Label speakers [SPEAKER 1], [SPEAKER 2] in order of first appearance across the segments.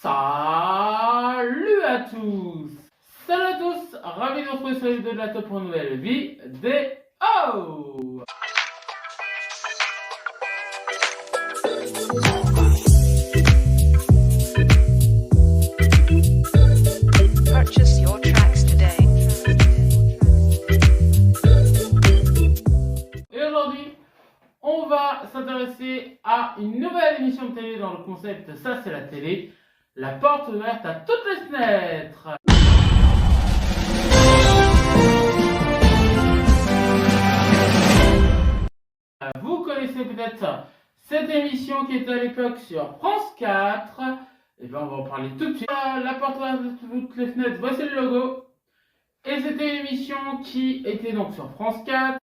[SPEAKER 1] Salut à tous! Salut à tous! Ravi de vous retrouver sur les vidéos de la top pour une nouvelle vidéo!
[SPEAKER 2] Purchase your tracks today.
[SPEAKER 1] Et aujourd'hui, on va s'intéresser à une nouvelle émission de télé dans le concept Ça c'est la télé. La porte ouverte à toutes les fenêtres. Vous connaissez peut-être cette émission qui était à l'époque sur France 4. Et bien on va en parler tout de suite. La porte ouverte à toutes les fenêtres, voici le logo. Et c'était une émission qui était donc sur France 4.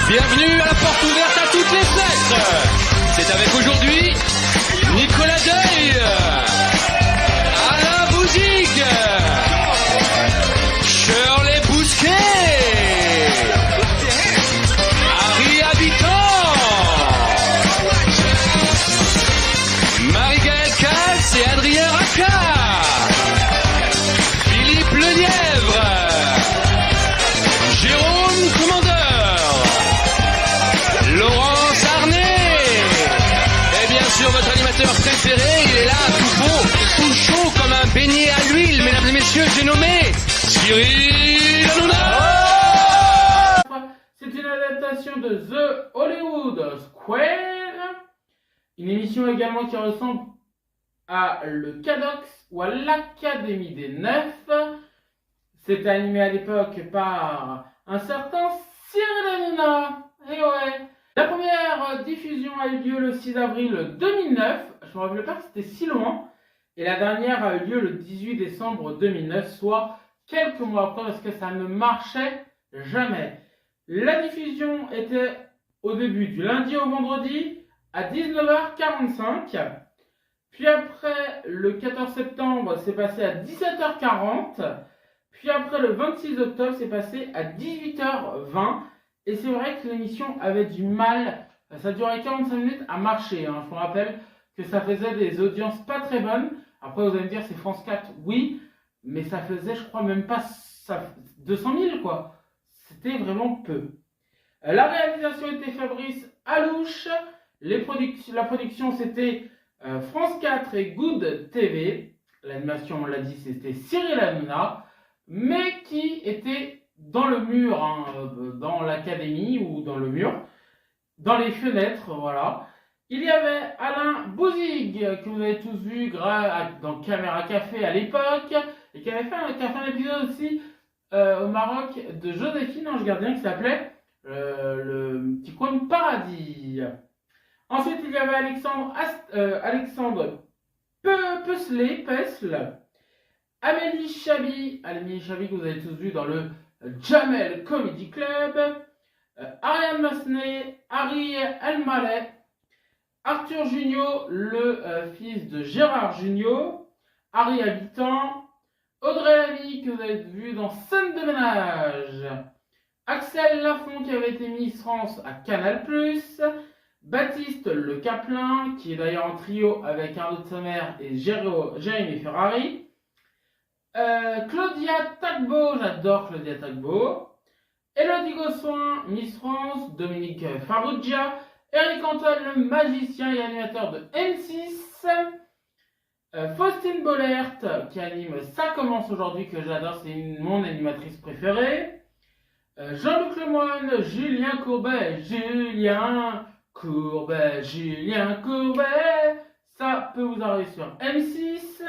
[SPEAKER 3] Bienvenue à la porte ouverte à toutes les fenêtres. C'est avec aujourd'hui Nicolas Deuil, Alain Bouzig, Shirley Bousquet, Harry Habitant, Marie-Gaëlle Katz et Adrien Racard, Philippe Lenièvre, Jérôme Commandeur, Laurence Arnay, et bien sûr votre animateur préféré, il est là, tout beau, tout chaud comme un beignet à l'huile, mesdames et messieurs, j'ai nommé Cyril Hanouna.
[SPEAKER 1] C'est une adaptation de The Hollywood Square, une émission également qui ressemble à le Cadox ou à l'Académie des Neufs. C'était animé à l'époque par un certain Cyril Hanouna. Et ouais. La première diffusion a eu lieu le 6 avril 2009. Je me rappelle pas que c'était si loin. Et la dernière a eu lieu le 18 décembre 2009, soit quelques mois après, parce que ça ne marchait jamais. La diffusion était au début du lundi au vendredi à 19h45. Puis après, le 14 septembre, c'est passé à 17h40. Puis après, le 26 octobre, c'est passé à 18h20. Et c'est vrai que l'émission avait du mal, ça durait 45 minutes à marcher. Je me rappelle que ça faisait des audiences pas très bonnes. Après, vous allez me dire, c'est France 4, oui. Mais ça faisait, je crois, même pas 200 000, quoi. C'était vraiment peu. La réalisation était Fabrice Alouche. La production, c'était France 4 et Good TV. L'animation, on l'a dit, c'était Cyril Hanouna. Mais qui était dans le mur, dans l'académie ou dans le mur, dans les fenêtres, voilà. Il y avait Alain Bouzig, que vous avez tous vu dans Caméra Café à l'époque, et qui avait fait un épisode aussi au Maroc de Joséphine, Ange Gardien, qui s'appelait Le Petit Coin de Paradis. Ensuite, il y avait Alexandre Pesle, Amélie Chabi que vous avez tous vu dans le Jamel Comedy Club, Ariane Massenet, Harry Elmaleh, Arthur Junio, le fils de Gérard Junio, Harry Habitant, Audrey Lamy que vous avez vu dans Scène de ménage, Axel Lafont qui avait été Miss France à Canal+, Baptiste Le Caplin qui est d'ailleurs en trio avec Arnaud de sa mère et Jérémy Ferrari, Claudia Tagbo, j'adore Claudia Tagbo, Elodie Gossuin, Miss France, Dominique Farrugia, Eric Antoine, le magicien et animateur de M6, Faustine Bollert, qui anime Ça commence aujourd'hui, que j'adore, c'est mon animatrice préférée, Jean-Luc Lemoyne, Julien Courbet, ça peut vous arriver sur M6,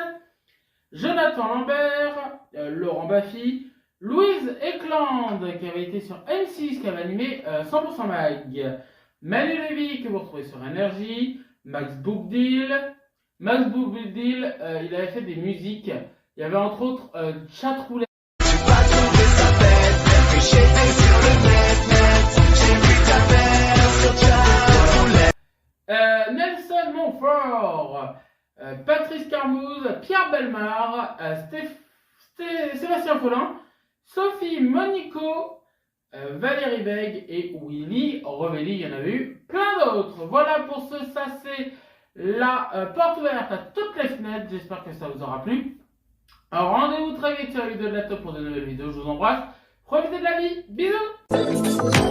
[SPEAKER 1] Jonathan Lambert, Laurent Baffy, Louise Eklund qui avait été sur M6, qui avait animé 100% Mag, Manu Lévy que vous retrouvez sur Énergie, Max Bookdeal, il avait fait des musiques, il y avait entre autres Chatroulette. Nelson Montfort, Patrice Carmouze, Pierre Bellemare, Sébastien Follin, Sophie Monico, Valérie Beg et Willy Revelli. Il y en avait eu plein d'autres. Voilà pour ce, ça c'est la porte ouverte à toutes les fenêtres. J'espère que ça vous aura plu. Alors rendez-vous très vite sur la vidéo de la top pour de nouvelles vidéos. Je vous embrasse. Profitez de la vie. Bisous.